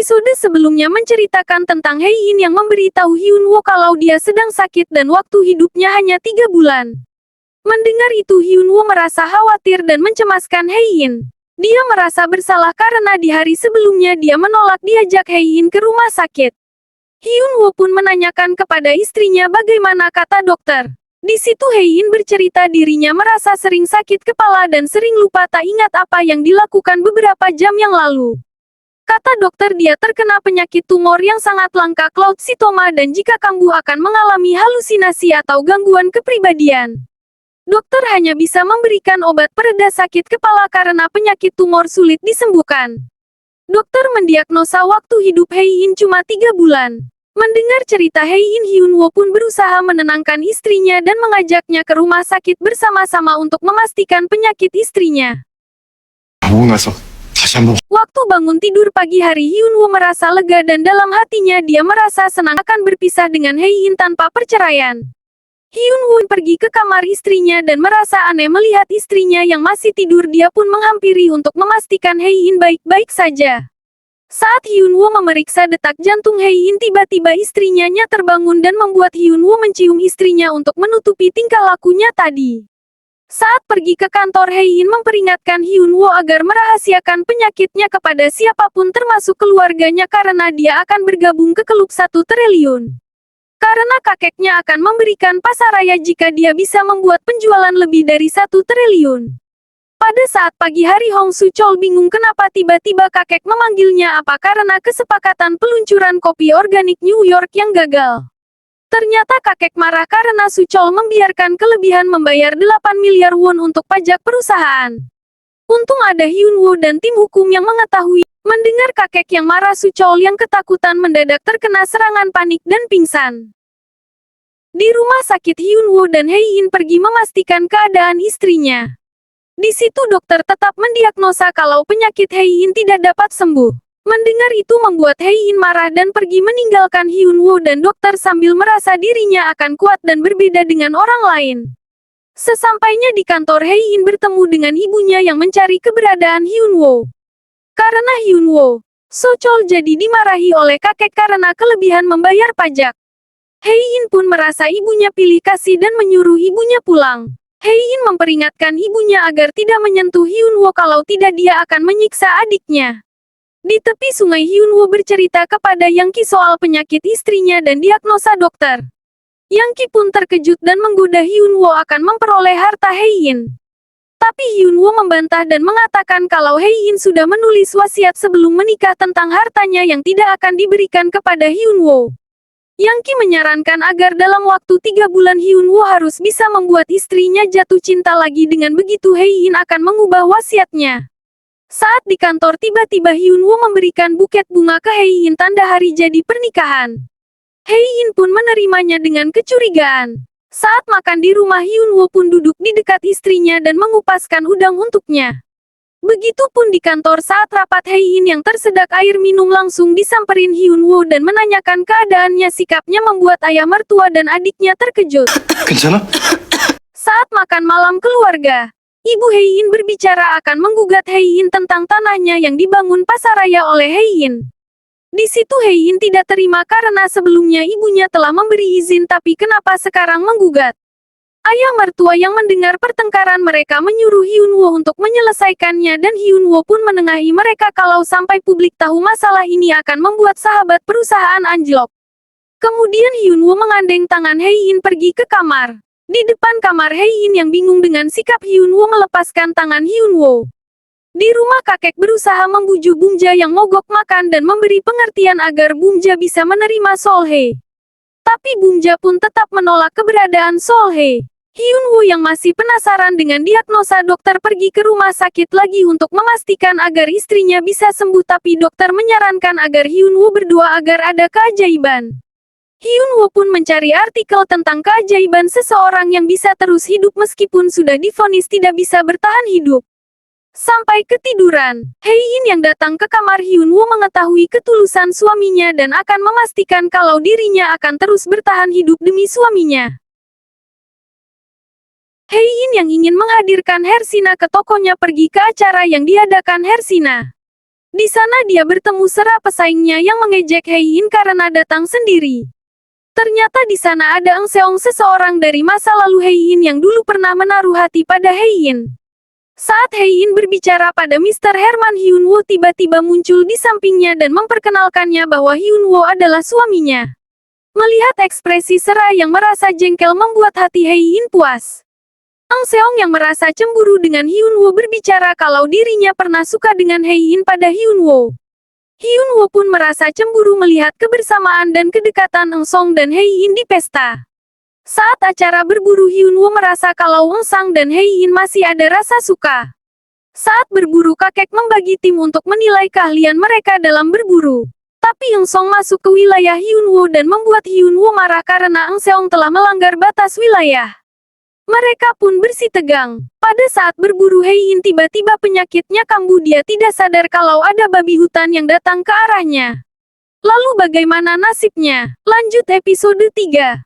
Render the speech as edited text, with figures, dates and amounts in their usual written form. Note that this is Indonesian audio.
Episode sebelumnya menceritakan tentang Hei Yin yang memberitahu Hyun Woo kalau dia sedang sakit dan waktu hidupnya hanya 3 bulan. Mendengar itu Hyun Woo merasa khawatir dan mencemaskan Hei Yin. Dia merasa bersalah karena di hari sebelumnya dia menolak diajak Hei Yin ke rumah sakit. Hyun Woo pun menanyakan kepada istrinya bagaimana kata dokter. Di situ Hei Yin bercerita dirinya merasa sering sakit kepala dan sering lupa tak ingat apa yang dilakukan beberapa jam yang lalu. Kata dokter dia terkena penyakit tumor yang sangat langka Cloudcytoma dan jika kambuh akan mengalami halusinasi atau gangguan kepribadian. Dokter hanya bisa memberikan obat pereda sakit kepala karena penyakit tumor sulit disembuhkan. Dokter mendiagnosa waktu hidup Hei Yin cuma 3 bulan. Mendengar cerita Hei Yin, Hyun Woo pun berusaha menenangkan istrinya dan mengajaknya ke rumah sakit bersama-sama untuk memastikan penyakit istrinya. Waktu bangun tidur pagi hari Hyun Woo merasa lega dan dalam hatinya dia merasa senang akan berpisah dengan Hei Yin tanpa perceraian. Hyun Woo pergi ke kamar istrinya dan merasa aneh melihat istrinya yang masih tidur. Dia pun menghampiri untuk memastikan Hei Yin baik-baik saja. Saat Hyun Woo memeriksa detak jantung Hei Yin, tiba-tiba istrinya terbangun dan membuat Hyun Woo mencium istrinya untuk menutupi tingkah lakunya tadi. Saat pergi ke kantor Hei Yin memperingatkan Hyun Woo agar merahasiakan penyakitnya kepada siapapun termasuk keluarganya karena dia akan bergabung ke klub 1 triliun. Karena kakeknya akan memberikan pasaraya jika dia bisa membuat penjualan lebih dari 1 triliun. Pada saat pagi hari Hong Su Chol bingung kenapa tiba-tiba kakek memanggilnya apa karena kesepakatan peluncuran kopi organik New York yang gagal. Ternyata kakek marah karena Su Chol membiarkan kelebihan membayar 8 miliar won untuk pajak perusahaan. Untung ada Hyun Woo dan tim hukum yang mengetahui. Mendengar kakek yang marah, Su Chol yang ketakutan mendadak terkena serangan panik dan pingsan. Di rumah sakit Hyun Woo dan Hei Yin pergi memastikan keadaan istrinya. Di situ dokter tetap mendiagnosa kalau penyakit Hei Yin tidak dapat sembuh. Mendengar itu membuat Hei Yin marah dan pergi meninggalkan Hyun Woo dan dokter sambil merasa dirinya akan kuat dan berbeda dengan orang lain. Sesampainya di kantor Hei Yin bertemu dengan ibunya yang mencari keberadaan Hyun Woo. Karena Hyun Woo, So Chol jadi dimarahi oleh kakek karena kelebihan membayar pajak. Hei Yin pun merasa ibunya pilih kasih dan menyuruh ibunya pulang. Hei Yin memperingatkan ibunya agar tidak menyentuh Hyun Woo kalau tidak dia akan menyiksa adiknya. Di tepi sungai Hyun Woo bercerita kepada Yang Ki soal penyakit istrinya dan diagnosa dokter. Yang Ki pun terkejut dan menggoda Hyun Woo akan memperoleh harta Hei Yin. Tapi Hyun Woo membantah dan mengatakan kalau Hei Yin sudah menulis wasiat sebelum menikah tentang hartanya yang tidak akan diberikan kepada Hyun Woo. Yang Ki menyarankan agar dalam waktu 3 bulan Hyun Woo harus bisa membuat istrinya jatuh cinta lagi, dengan begitu Hei Yin akan mengubah wasiatnya. Saat di kantor tiba-tiba Hyun Woo memberikan buket bunga ke Hei Yin tanda hari jadi pernikahan. Hei Yin pun menerimanya dengan kecurigaan. Saat makan di rumah Hyun Woo pun duduk di dekat istrinya dan mengupaskan udang untuknya. Begitupun di kantor saat rapat Hei Yin yang tersedak air minum langsung disamperin Hyun Woo dan menanyakan keadaannya. Sikapnya membuat ayah mertua dan adiknya terkejut. 괜찮아? Saat makan malam keluarga, Ibu Hei Yin berbicara akan menggugat Hei Yin tentang tanahnya yang dibangun pasaraya oleh Hei Yin. Di situ Hei Yin tidak terima karena sebelumnya ibunya telah memberi izin, tapi kenapa sekarang menggugat? Ayah mertua yang mendengar pertengkaran mereka menyuruh Hyun Woo untuk menyelesaikannya dan Hyun Woo pun menengahi mereka kalau sampai publik tahu masalah ini akan membuat sahabat perusahaan anjlok. Kemudian Hyun Woo mengandeng tangan Hei Yin pergi ke kamar. Di depan kamar Hei Yin yang bingung dengan sikap Hyun Woo melepaskan tangan Hyun Woo. Di rumah kakek berusaha membujuk Bumja yang mogok makan dan memberi pengertian agar Bumja bisa menerima Solhye. Tapi Bumja pun tetap menolak keberadaan Solhye. Hyun Woo yang masih penasaran dengan diagnosa dokter pergi ke rumah sakit lagi untuk memastikan agar istrinya bisa sembuh, tapi dokter menyarankan agar Hyun Woo berdoa agar ada keajaiban. Hyun Woo pun mencari artikel tentang keajaiban seseorang yang bisa terus hidup meskipun sudah divonis tidak bisa bertahan hidup. Sampai ketiduran, Hei Yin yang datang ke kamar Hyun Woo mengetahui ketulusan suaminya dan akan memastikan kalau dirinya akan terus bertahan hidup demi suaminya. Hei Yin yang ingin menghadirkan Hersina ke tokonya pergi ke acara yang diadakan Hersina. Di sana dia bertemu Sera pesaingnya yang mengejek Hei Yin karena datang sendiri. Ternyata di sana ada Eng Seong, seseorang dari masa lalu Hei Yin yang dulu pernah menaruh hati pada Hei Yin. Saat Hei Yin berbicara pada Mr. Herman, Hyun Woo tiba-tiba muncul di sampingnya dan memperkenalkannya bahwa Hyun Woo adalah suaminya. Melihat ekspresi Sera yang merasa jengkel membuat hati Hei Yin puas. Eng Seong yang merasa cemburu dengan Hyun Woo berbicara kalau dirinya pernah suka dengan Hei Yin pada Hyun Woo. Hyun Woo pun merasa cemburu melihat kebersamaan dan kedekatan Eng Song dan Hei Yin di pesta. Saat acara berburu, Hyun Woo merasa kalau Eng Sang dan Hei Yin masih ada rasa suka. Saat berburu, kakek membagi tim untuk menilai keahlian mereka dalam berburu. Tapi Eng Song masuk ke wilayah Hyun Woo dan membuat Hyun Woo marah karena Eng Seong telah melanggar batas wilayah. Mereka pun bersitegang. Pada saat berburu, Hei Yin tiba-tiba penyakitnya kambuh. Dia tidak sadar kalau ada babi hutan yang datang ke arahnya. Lalu bagaimana nasibnya? Lanjut episode 3.